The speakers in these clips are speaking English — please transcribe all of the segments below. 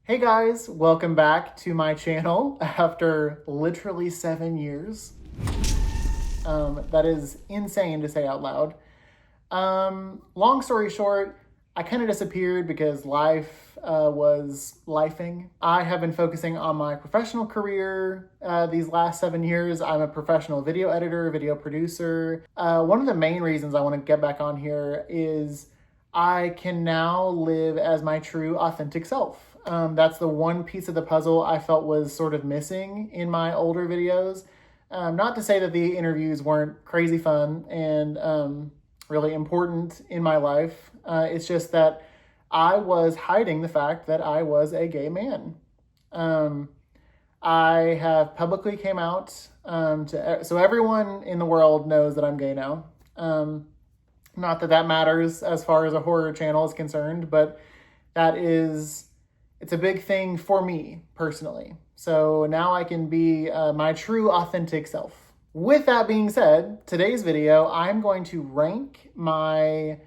Hey guys, welcome back to my channel after literally 7 years. That is insane to say out loud. Long story short, I kind of disappeared because life was lifing. I have been focusing on my professional career these last 7 years. I'm a professional video editor, video producer. One of the main reasons I want to get back on here is I can now live as my true, authentic self. That's the one piece of the puzzle I felt was sort of missing in my older videos. Not to say that the interviews weren't crazy fun and really important in my life. It's just that I was hiding the fact that I was a gay man. I have publicly came out so everyone in the world knows that I'm gay now. Not that that matters as far as a horror channel is concerned, but it's a big thing for me personally. So now I can be my true authentic self. With that being said, today's video, I'm going to rank my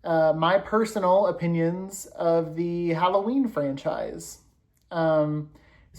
personal opinions of the Halloween franchise. So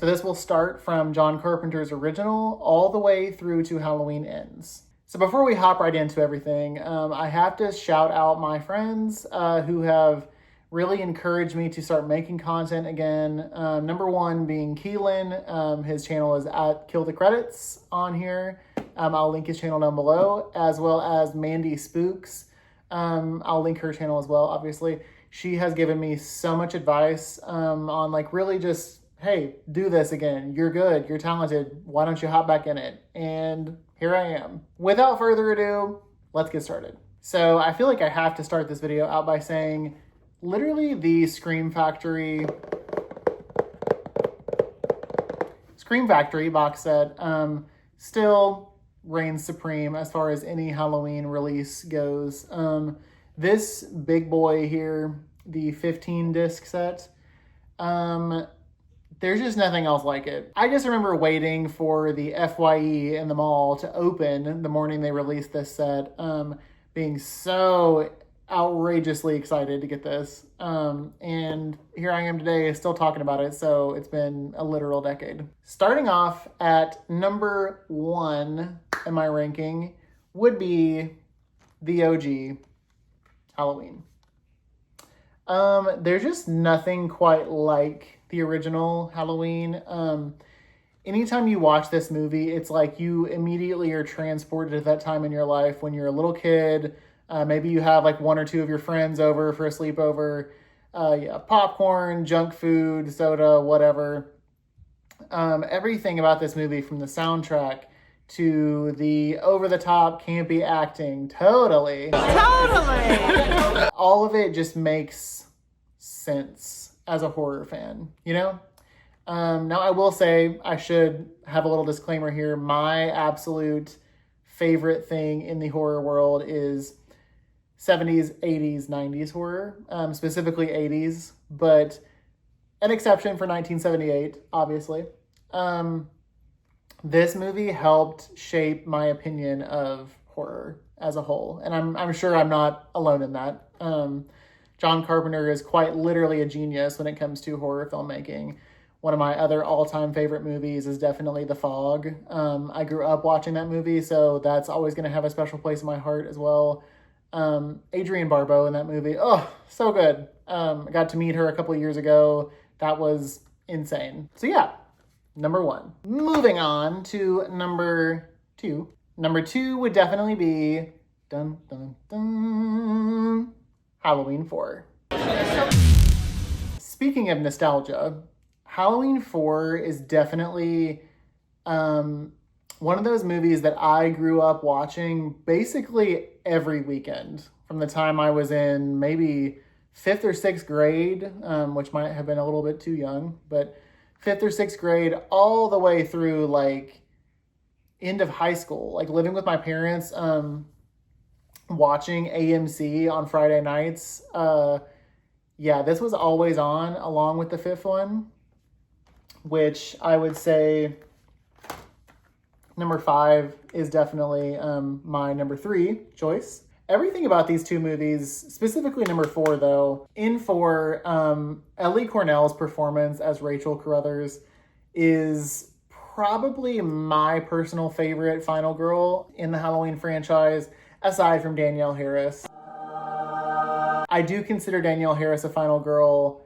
this will start from John Carpenter's original all the way through to Halloween Ends. So before we hop right into everything, I have to shout out my friends who have really encouraged me to start making content again. Number one being Keelan. His channel is at Kill the Credits on here. I'll link his channel down below, as well as Mandy Spooks. I'll link her channel as well, obviously. She has given me so much advice on like really just, hey, do this again. You're good. You're talented. Why don't you hop back in it? And here I am. Without further ado, let's get started. So I feel like I have to start this video out by saying literally the Scream Factory box set still reigns supreme as far as any Halloween release goes. This big boy here, the 15 disc set, there's just nothing else like it. I just remember waiting for the FYE in the mall to open the morning they released this set, being so outrageously excited to get this. And here I am today still talking about it, so it's been a literal decade. Starting off at number 1 in my ranking would be the OG Halloween. There's just nothing quite like the original Halloween. Anytime you watch this movie, it's like you immediately are transported to that time in your life when you're a little kid. Maybe you have like one or two of your friends over for a sleepover. Popcorn, junk food, soda, whatever. Everything about this movie, from the soundtrack to the over-the-top campy acting, totally. All of it just makes sense as a horror fan, you know? Now I will say, I should have a little disclaimer here. My absolute favorite thing in the horror world is 70s, 80s, 90s horror, specifically 80s, but an exception for 1978, obviously. This movie helped shape my opinion of horror as a whole, and I'm sure I'm not alone in that. John Carpenter is quite literally a genius when it comes to horror filmmaking. One of my other all-time favorite movies is definitely The Fog. I grew up watching that movie, so that's always going to have a special place in my heart as well. Adrienne Barbeau in that movie, oh, so good. I got to meet her a couple of years ago. That was insane. So yeah, number 1. Moving on to number 2. Number 2 would definitely be dun, dun, dun, Halloween 4. Speaking of nostalgia, Halloween 4 is definitely one of those movies that I grew up watching basically every weekend from the time I was in maybe 5th or 6th grade, which might have been a little bit too young, but 5th or 6th grade all the way through like end of high school, like living with my parents, watching AMC on Friday nights. Yeah, this was always on along with the 5th one, which I would say number 5 is definitely my number 3 choice. Everything about these two movies, specifically number 4 though, in 4, Ellie Cornell's performance as Rachel Carruthers is probably my personal favorite final girl in the Halloween franchise, aside from Danielle Harris. I do consider Danielle Harris a final girl,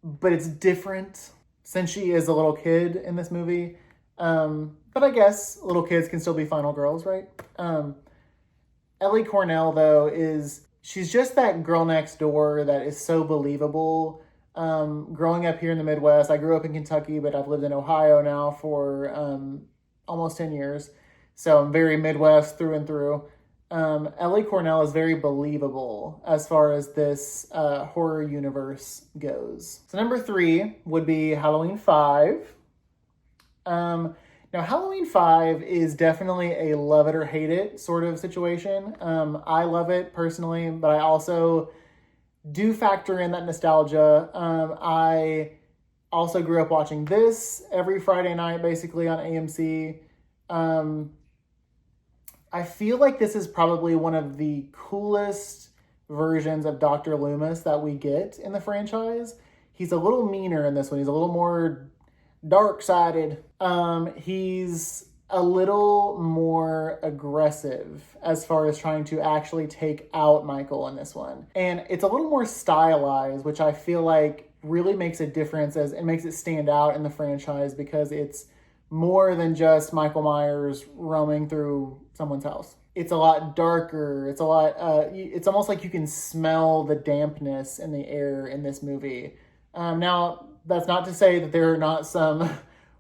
but it's different since she is a little kid in this movie. But I guess little kids can still be final girls, right? Ellie Cornell, though, she's just that girl next door that is so believable. Growing up here in the Midwest, I grew up in Kentucky, but I've lived in Ohio now for almost 10 years. So I'm very Midwest through and through. Ellie Cornell is very believable as far as this horror universe goes. So number 3 would be Halloween 5. Now, Halloween 5 is definitely a love it or hate it sort of situation. I love it personally, but I also do factor in that nostalgia. I also grew up watching this every Friday night, basically on AMC. I feel like this is probably one of the coolest versions of Dr. Loomis that we get in the franchise. He's a little meaner in this one. He's a little more dark-sided. He's a little more aggressive as far as trying to actually take out Michael in this one. And it's a little more stylized, which I feel like really makes a difference as it makes it stand out in the franchise because it's more than just Michael Myers roaming through someone's house. It's a lot darker. It's a lot, it's almost like you can smell the dampness in the air in this movie. Now, that's not to say that there are not some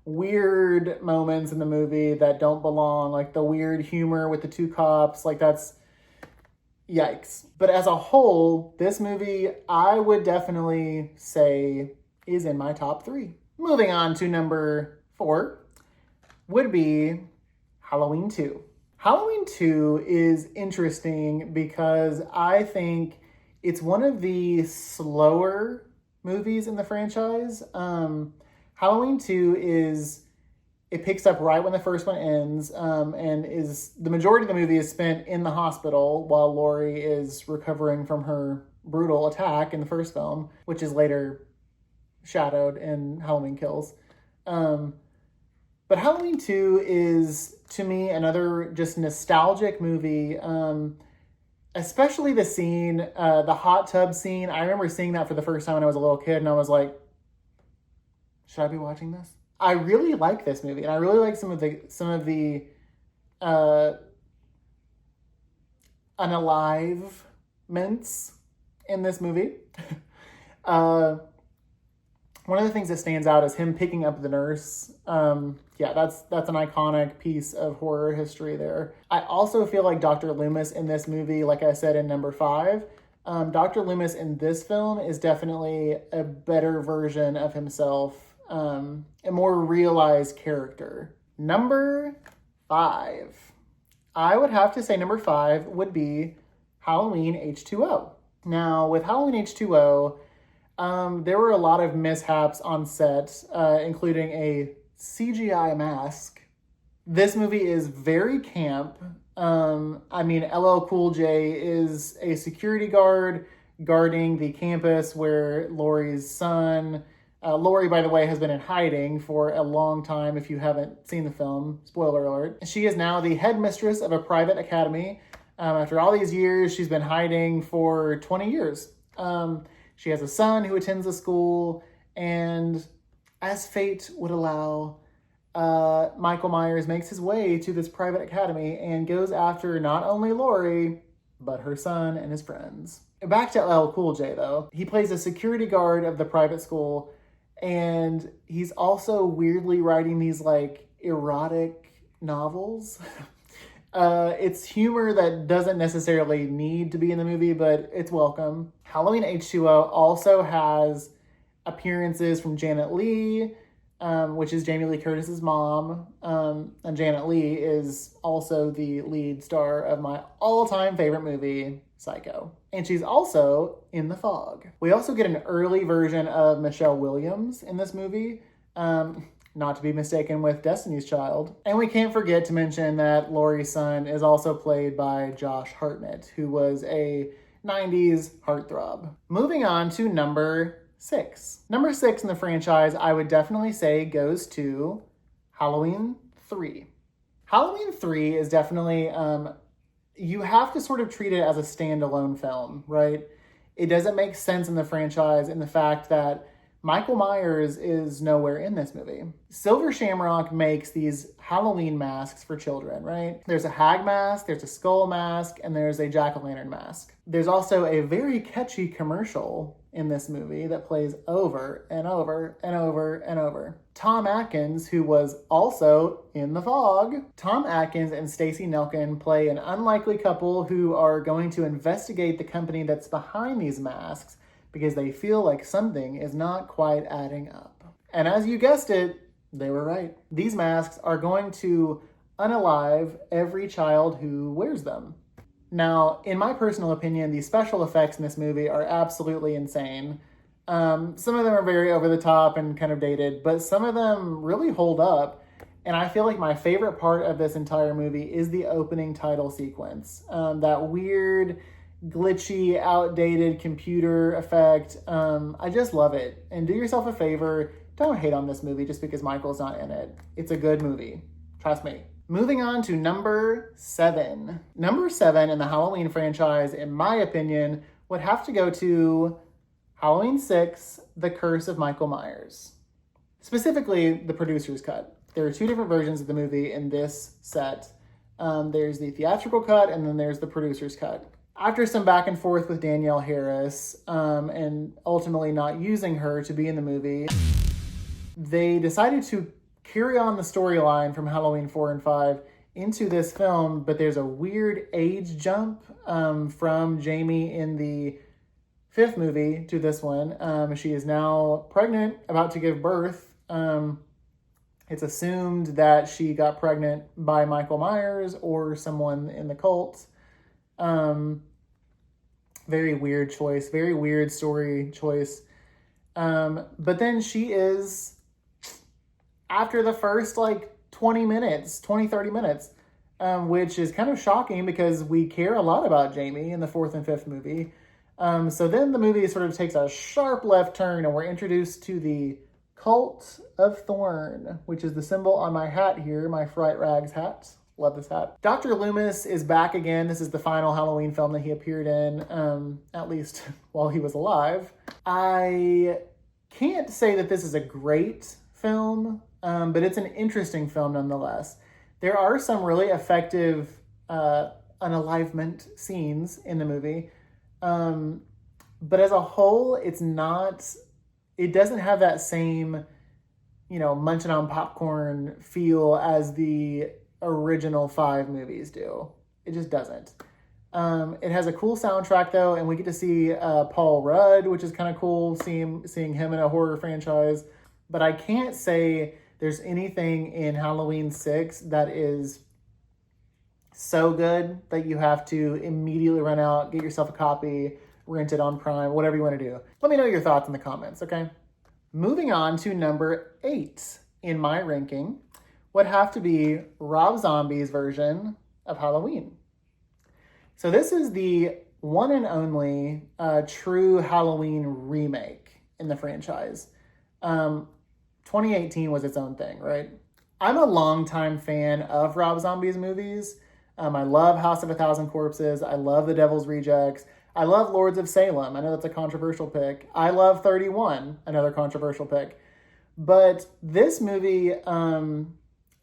weird moments in the movie that don't belong, like the weird humor with the 2 cops, like that's yikes. But as a whole, this movie, I would definitely say is in my top 3. Moving on to number 4 would be Halloween 2. Halloween 2 is interesting because I think it's one of the slower movies in the franchise. Halloween 2 it picks up right when the first one ends, and the majority of the movie is spent in the hospital while Laurie is recovering from her brutal attack in the first film, which is later shadowed in Halloween Kills. But Halloween 2 is, to me, another just nostalgic movie, especially the scene, the hot tub scene. I remember seeing that for the first time when I was a little kid, and I was like, should I be watching this? I really like this movie, and I really like some of the unalivements in this movie. One of the things that stands out is him picking up the nurse. Yeah, that's an iconic piece of horror history there. I also feel like Dr. Loomis in this movie, like I said in number 5, Dr. Loomis in this film is definitely a better version of himself, a more realized character. Number 5. I would have to say number 5 would be Halloween H2O. Now, with Halloween H2O, there were a lot of mishaps on set, including a CGI mask. This movie is very camp. I mean, LL Cool J is a security guard guarding the campus where Laurie's son, Laurie, by the way, has been in hiding for a long time if you haven't seen the film. Spoiler alert. She is now the headmistress of a private academy. After all these years, she's been hiding for 20 years. She has a son who attends the school, and as fate would allow, Michael Myers makes his way to this private academy and goes after not only Laurie, but her son and his friends. Back to LL Cool J, though. He plays a security guard of the private school, and he's also weirdly writing these, like, erotic novels. It's humor that doesn't necessarily need to be in the movie, but it's welcome. Halloween H2O also has appearances from Janet Leigh, which is Jamie Lee Curtis's mom. And Janet Leigh is also the lead star of my all-time favorite movie, Psycho. And she's also in The Fog. We also get an early version of Michelle Williams in this movie. not to be mistaken with Destiny's Child. And we can't forget to mention that Laurie's son is also played by Josh Hartnett, who was a 90s heartthrob. Moving on to number 6. Number 6 in the franchise, I would definitely say, goes to Halloween 3. Halloween 3 is definitely, you have to sort of treat it as a standalone film, right? It doesn't make sense in the franchise in the fact that Michael Myers is nowhere in this movie. Silver Shamrock makes these Halloween masks for children, right? There's a hag mask, there's a skull mask, and there's a jack-o'-lantern mask. There's also a very catchy commercial in this movie that plays over and over and over and over. Tom Atkins, who was also in The Fog. Tom Atkins and Stacey Nelkin play an unlikely couple who are going to investigate the company that's behind these masks because they feel like something is not quite adding up. And as you guessed it, they were right. These masks are going to unalive every child who wears them. Now, in my personal opinion, the special effects in this movie are absolutely insane. Some of them are very over the top and kind of dated, but some of them really hold up. And I feel like my favorite part of this entire movie is the opening title sequence. That weird, glitchy, outdated computer effect. I just love it. And do yourself a favor, don't hate on this movie just because Michael's not in it. It's a good movie. Trust me. Moving on to number 7. Number 7 in the Halloween franchise, in my opinion, would have to go to Halloween 6, The Curse of Michael Myers. Specifically, the producer's cut. There are 2 different versions of the movie in this set. There's the theatrical cut, and then there's the producer's cut. After some back and forth with Danielle Harris, and ultimately not using her to be in the movie, they decided to carry on the storyline from Halloween 4 and 5 into this film, but there's a weird age jump from Jamie in the 5th movie to this one. She is now pregnant, about to give birth. It's assumed that she got pregnant by Michael Myers or someone in the cult. Very weird choice, very weird story choice. But then she is, after the first 30 minutes, which is kind of shocking because we care a lot about Jamie in the 4th and 5th movie. So then the movie sort of takes a sharp left turn and we're introduced to the Cult of Thorn, which is the symbol on my hat here, my Fright Rags hat. Love this hat. Dr. Loomis is back again. This is the final Halloween film that he appeared in, at least while he was alive. I can't say that this is a great film, but it's an interesting film nonetheless. There are some really effective unalivement scenes in the movie, but as a whole, it doesn't have that same, munching on popcorn feel as the original 5 movies do. It just doesn't. It has a cool soundtrack though, and we get to see Paul Rudd, which is kind of cool, seeing him in a horror franchise. But I can't say there's anything in Halloween 6 that is so good that you have to immediately run out, get yourself a copy, rent it on Prime, whatever you want to do. Let me know your thoughts in the comments, okay? Moving on to number 8 in my ranking would have to be Rob Zombie's version of Halloween. So this is the one and only true Halloween remake in the franchise. 2018 was its own thing, right? I'm a longtime fan of Rob Zombie's movies. I love House of a Thousand Corpses. I love The Devil's Rejects. I love Lords of Salem. I know that's a controversial pick. I love 31, another controversial pick. But this movie,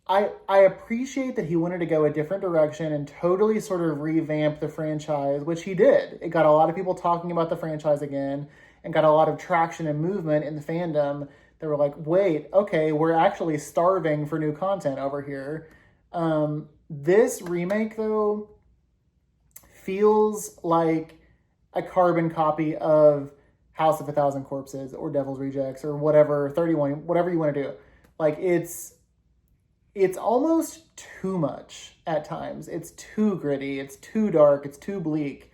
I appreciate that he wanted to go a different direction and totally sort of revamp the franchise, which he did. It got a lot of people talking about the franchise again and got a lot of traction and movement in the fandom. They were like, wait, okay, we're actually starving for new content over here. This remake, though, feels like a carbon copy of House of a Thousand Corpses or Devil's Rejects or whatever, 31, whatever you want to do. Like, it's almost too much at times. It's too gritty. It's too dark. It's too bleak.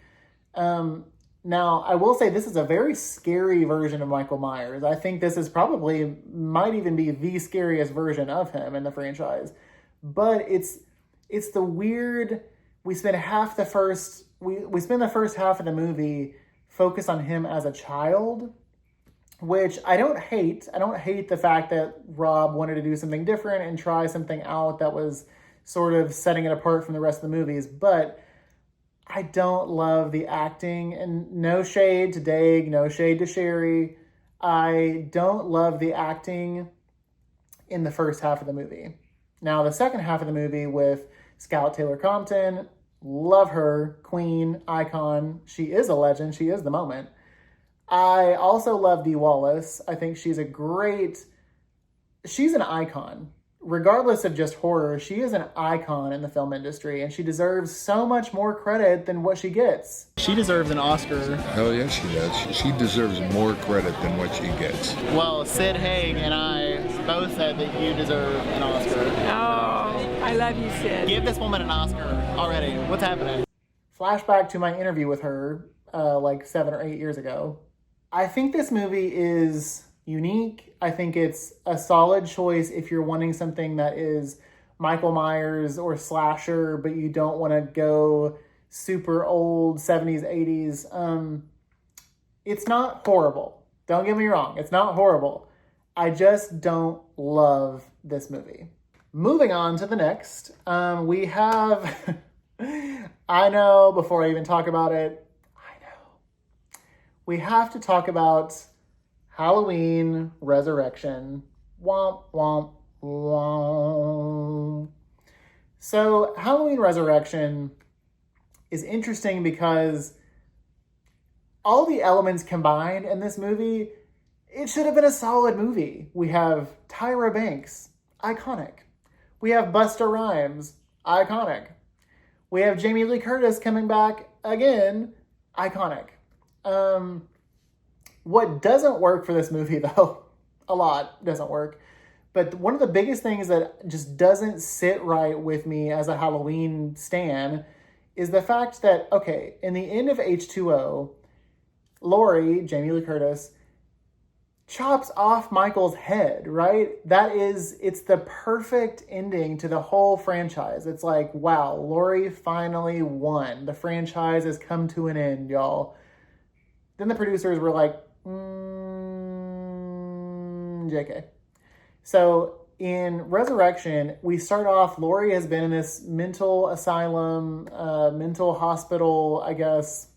Now, I will say this is a very scary version of Michael Myers. I think this is probably, might even be the scariest version of him in the franchise. But it's the weird, we spend the first half of the movie focused on him as a child, which I don't hate. I don't hate the fact that Rob wanted to do something different and try something out that was sort of setting it apart from the rest of the movies. But I don't love the acting, and no shade to Daig, no shade to Sherry. I don't love the acting in the first half of the movie. Now, the second half of the movie with Scout Taylor Compton, love her, queen, icon. She is a legend. She is the moment. I also love Dee Wallace. I think she's an icon. Regardless of just horror, she is an icon in the film industry, and she deserves so much more credit than what she gets. She deserves an Oscar. Hell yeah, she does. She deserves more credit than what she gets. Well, Sid Haig and I both said that you deserve an Oscar. Oh, I love you, Sid. Give this woman an Oscar already. What's happening? Flashback to my interview with her like 7 or 8 years ago. I think this movie is unique. I think it's a solid choice if you're wanting something that is Michael Myers or slasher, but you don't want to go super old 70s, 80s. It's not horrible. Don't get me wrong. It's not horrible. I just don't love this movie. Moving on to the next, we have, I know, before I even talk about it, we have to talk about Halloween Resurrection. Womp, womp, womp. So Halloween Resurrection is interesting because all the elements combined in this movie, it should have been a solid movie. We have Tyra Banks, iconic. We have Busta Rhymes, iconic. We have Jamie Lee Curtis coming back again, iconic. What doesn't work for this movie, though, a lot doesn't work, but one of the biggest things that just doesn't sit right with me as a Halloween stan is the fact that, okay, in the end of H2O, Laurie, Jamie Lee Curtis, chops off Michael's head, right? It's the perfect ending to the whole franchise. It's like, wow, Laurie finally won. The franchise has come to an end, y'all. Then the producers were like, JK. So in Resurrection, we start off, Laurie has been in this mental asylum, mental hospital, I guess,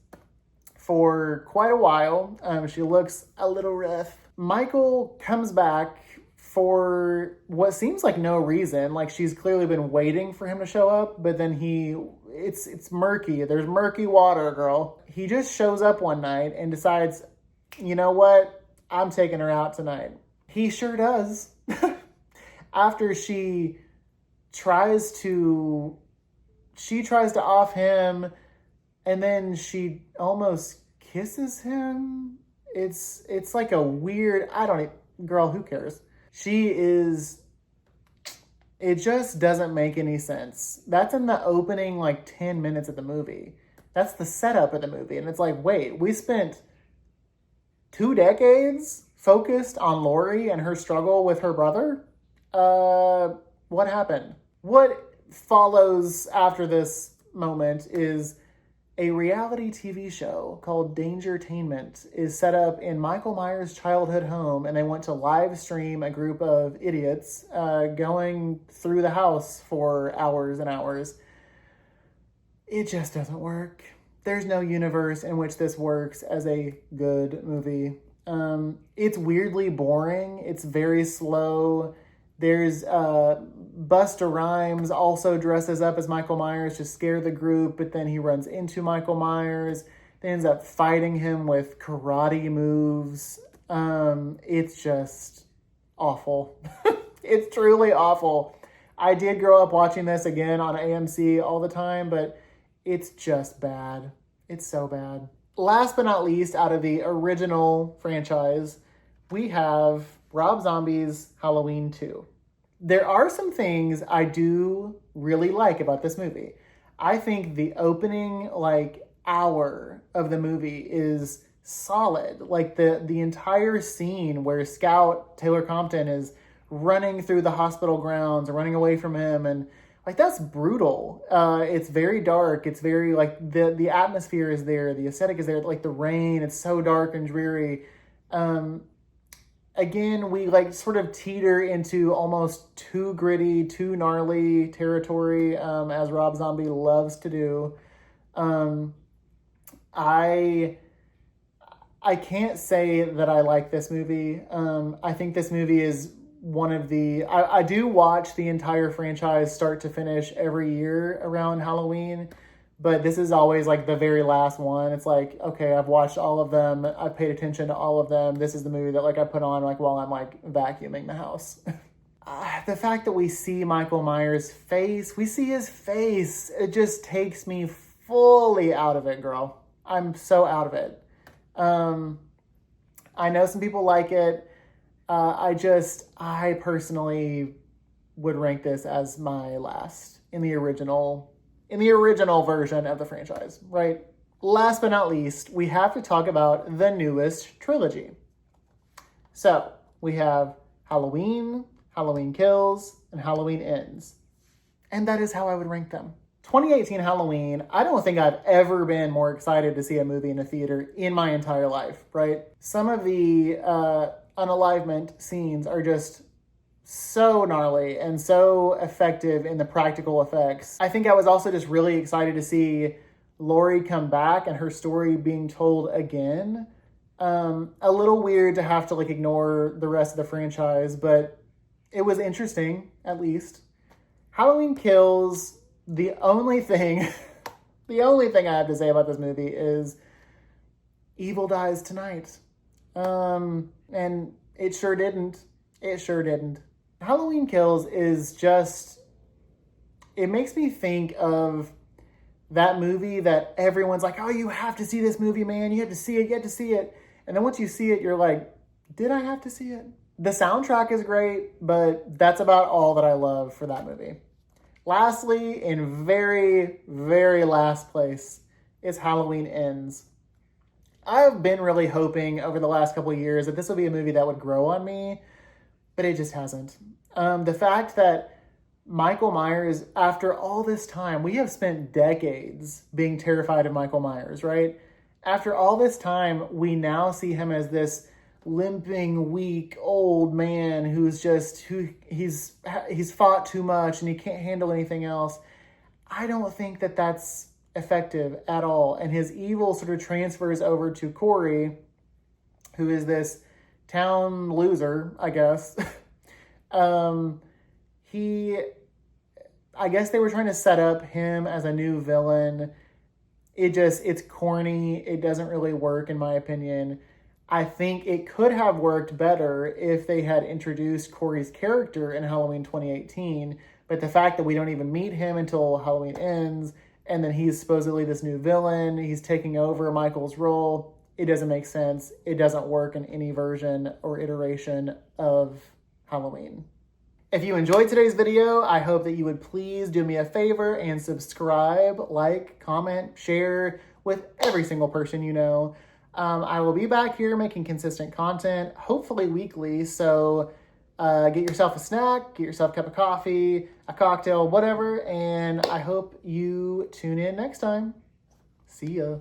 for quite a while. She looks a little rough. Michael comes back for what seems like no reason. Like, she's clearly been waiting for him to show up, but then it's murky. There's murky water, girl. He just shows up one night and decides, you know what? I'm taking her out tonight. He sure does. After she tries to off him, and then she almost kisses him. It's like a weird, girl, who cares? It just doesn't make any sense. That's in the opening, 10 minutes of the movie. That's the setup of the movie. And it's like, wait, we spent 2 decades focused on Laurie and her struggle with her brother? What happened? What follows after this moment is a reality TV show called Dangertainment is set up in Michael Myers' childhood home, and they want to live stream a group of idiots going through the house for hours and hours. It just doesn't work. There's no universe in which this works as a good movie. It's weirdly boring. It's very slow. There's Busta Rhymes also dresses up as Michael Myers to scare the group, but then he runs into Michael Myers. They ends up fighting him with karate moves. It's just awful. It's truly awful. I did grow up watching this again on AMC all the time, but it's just bad. It's so bad. Last but not least, out of the original franchise, we have Rob Zombie's Halloween 2. There are some things I do really like about this movie. I think the opening, hour of the movie is solid. Like the entire scene where Scout Taylor Compton is running through the hospital grounds, running away from him, and like that's brutal. It's very dark. It's very like the atmosphere is there, the aesthetic is there. Like the rain, it's so dark and dreary. Again, we like sort of teeter into almost too gritty, too gnarly territory, as Rob Zombie loves to do. I can't say that I like this movie. I think this movie is one of the... I do watch the entire franchise start to finish every year around Halloween, but this is always like the very last one. It's like, okay, I've watched all of them. I've paid attention to all of them. This is the movie that like I put on like while I'm like vacuuming the house. The fact that we see Michael Myers' face, we see his face, it just takes me fully out of it, girl. I'm so out of it. I know some people like it. I personally would rank this as my last in the original version of the franchise, right? Last but not least, we have to talk about the newest trilogy. So we have Halloween, Halloween Kills, and Halloween Ends. And that is how I would rank them. 2018 Halloween, I don't think I've ever been more excited to see a movie in a theater in my entire life, right? Some of the unalivement scenes are just so gnarly and so effective in the practical effects. I think I was also just really excited to see Laurie come back and her story being told again. A little weird to have to like ignore the rest of the franchise, but it was interesting, at least. Halloween Kills, the only thing I have to say about this movie is evil dies tonight. And it sure didn't. It sure didn't. Halloween Kills is just, it makes me think of that movie that everyone's like, oh, you have to see this movie, man. You have to see it. You have to see it. And then once you see it, you're like, did I have to see it? The soundtrack is great, but that's about all that I love for that movie. Lastly, in very, very last place is Halloween Ends. I've been really hoping over the last couple of years that this would be a movie that would grow on me, but it just hasn't. The fact that Michael Myers, after all this time, we have spent decades being terrified of Michael Myers, right? After all this time, we now see him as this limping, weak, old man he's fought too much and he can't handle anything else. I don't think that that's effective at all. And his evil sort of transfers over to Corey, who is this town loser, I guess. I guess they were trying to set up him as a new villain. It's corny. It doesn't really work, in my opinion. I think it could have worked better if they had introduced Corey's character in Halloween 2018, but the fact that we don't even meet him until Halloween Ends, and then he's supposedly this new villain, he's taking over Michael's role, it doesn't make sense. It doesn't work in any version or iteration of Halloween. If you enjoyed today's video, I hope that you would please do me a favor and subscribe, like, comment, share with every single person you know. I will be back here making consistent content, hopefully weekly, so get yourself a snack, get yourself a cup of coffee, a cocktail, whatever, and I hope you tune in next time. See ya.